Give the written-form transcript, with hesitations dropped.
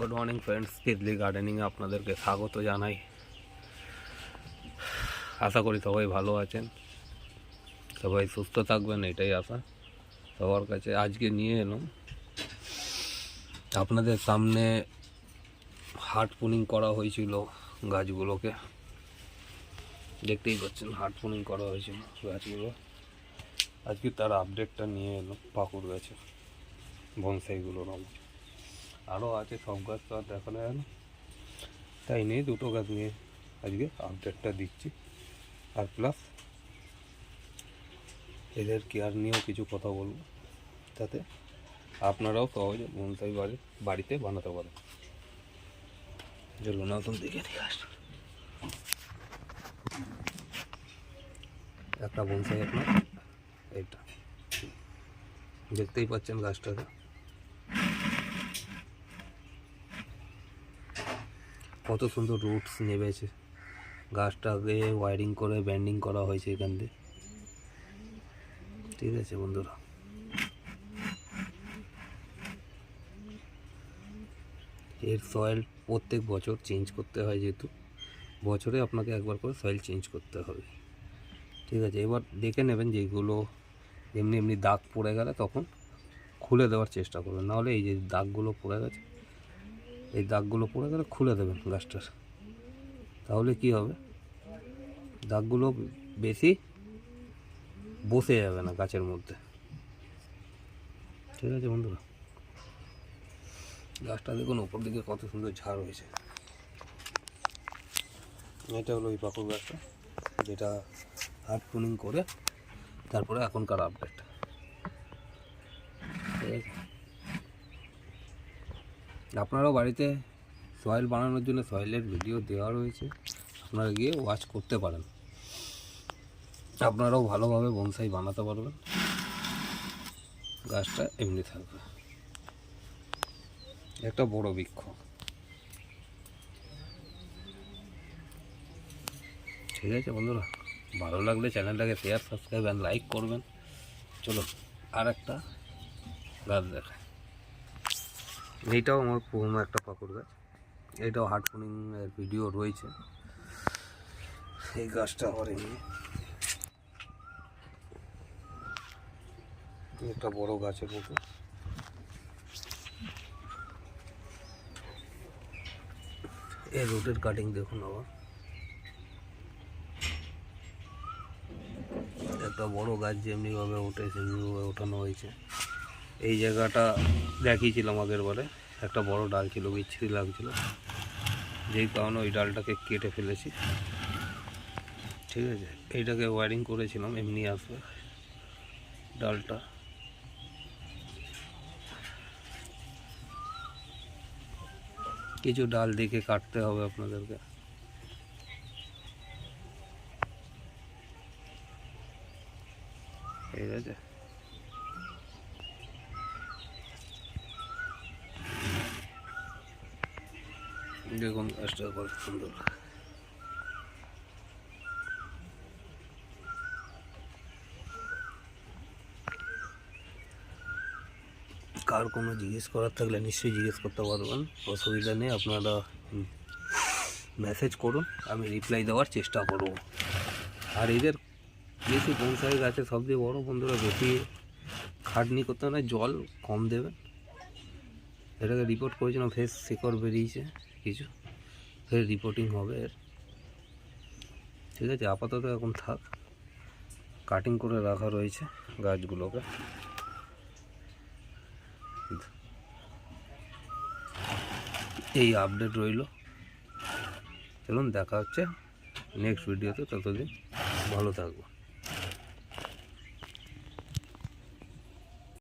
Good morning friends, Titli গার্ডেনিংয়ে আপনাদেরকে স্বাগত জানাই। আশা করি সবাই ভালো আছেন, সবাই সুস্থ থাকবেন, এটাই আশা সবার কাছে। আজকে নিয়ে এলাম আপনাদের সামনে হার্ড প্রুনিং করা হয়েছিল গাছগুলোকে, দেখতেই পাচ্ছেন হার্ড প্রুনিং করা হয়েছিল গাছগুলো। আজকে তার আপডেটটা নিয়ে এলাম পাকুড় গাছে, বনসাইগুলোর আমার আরও আছে, সব গাছ তো আর দেখানো যায় না, তাই নিয়ে দুটো গাছ নিয়ে আজকে আপডেটটা দিচ্ছি। আর প্লাস এদের কেয়ার নিয়েও কিছু কথা বলবো, যাতে আপনারাও সহজে বনসাই বাড়িতে বানাতে পারেন। চলুন নতুন দিকে আসুন। একটা বনসাই আপনার এইটা দেখতেই পাচ্ছেন, গাছটাকে কত সুন্দর রুটস নেমেছে। গাছটাকে ওয়ারিং করে ব্যান্ডিং করা হয়েছে এখান দিয়ে, ঠিক আছে বন্ধুরা। এর সয়েল প্রত্যেক বছর চেঞ্জ করতে হয়, যেহেতু বছরে আপনাকে একবার করে সয়েল চেঞ্জ করতে হবে, ঠিক আছে। এবার দেখে নেবেন যেগুলো এমনি এমনি দাগ পড়ে গেলে তখন খুলে দেওয়ার চেষ্টা করবেন, নাহলে এই যে দাগগুলো পড়ে গেছে, এই দাগগুলো পড়ে গেলে খুলে দেবেন গাছটার। তাহলে কি হবে, দাগগুলো বেশি বসে যাবে না গাছের মধ্যে, ঠিক আছে বন্ধুরা। গাছটা দেখুন উপর দিকে কত সুন্দর ঝাড় হয়েছে। এটা হলো ওই পাকুড় গাছটা, যেটা হার্ড প্রুনিং করে তারপরে এখনকার আপডেট, ঠিক আছে। আপনারাও বাড়িতে সয়েল বানানোর জন্য সয়েলের ভিডিও দেওয়া রয়েছে, আপনারা গিয়ে ওয়াচ করতে পারেন, আপনারাও ভালোভাবে বনসাই বানাতে পারবেন। গাছটা এমনি থাকবে, একটা বড় বৃক্ষ, ঠিক আছে বন্ধুরা। ভালো লাগলে চ্যানেলটাকে শেয়ার, সাবস্ক্রাইব অ্যান্ড লাইক করবেন। চলো আর একটা গাছ দেখায়। এইটাও আমার পুরনো একটা পাকুড় গাছ, এইটাও হার্ড প্রুনিংয়ের ভিডিও রয়েছে। এই গাছটা আবার এমনি একটা বড় গাছের মতো, এই রুটের কাটিং দেখুন। আবার একটা বড় গাছ যেমনিভাবে ওঠে সেমনিভাবে ওঠানো হয়েছে। এই জায়গাটা দেখিয়েছিলাম আগের বারে, একটা বড় ডাল ছিল, বিচ্ছিরি লাগছিল, যেই কারণে ওই ডালটাকে কেটে ফেলেছি, ঠিক আছে। এইটাকে ওয়ারিং করেছিলাম, এমনি আসবে ডালটা। কিছু ডাল দেখে কাটতে হবে আপনাদেরকে, ঠিক আছে। দেখুন গাছটা কত সুন্দর। কার কোনো জিজ্ঞেস করার থাকলে নিশ্চয়ই জিজ্ঞেস করতে পারবেন, অসুবিধা নেই। আপনারা মেসেজ করুন, আমি রিপ্লাই দেওয়ার চেষ্টা করব। আর এদের বেশি বনসাই গাছে সবচেয়ে বড় বন্ধুরা, বেশি খাটনি করতে না, জল কম দেবেন। এটাকে রিপোর্ট করেছিলাম, ফের শিকড় বেরিয়েছে কিছু, ফের রিপোর্টিং হবে এর, ঠিক আছে। আপাতত এখন থাক, কাটিং করে রাখা রয়েছে গাছগুলোকে। এই আপডেট রইল, চলুন দেখা হচ্ছে নেক্সট ভিডিওতে। ততদিন ভালো থাকবো।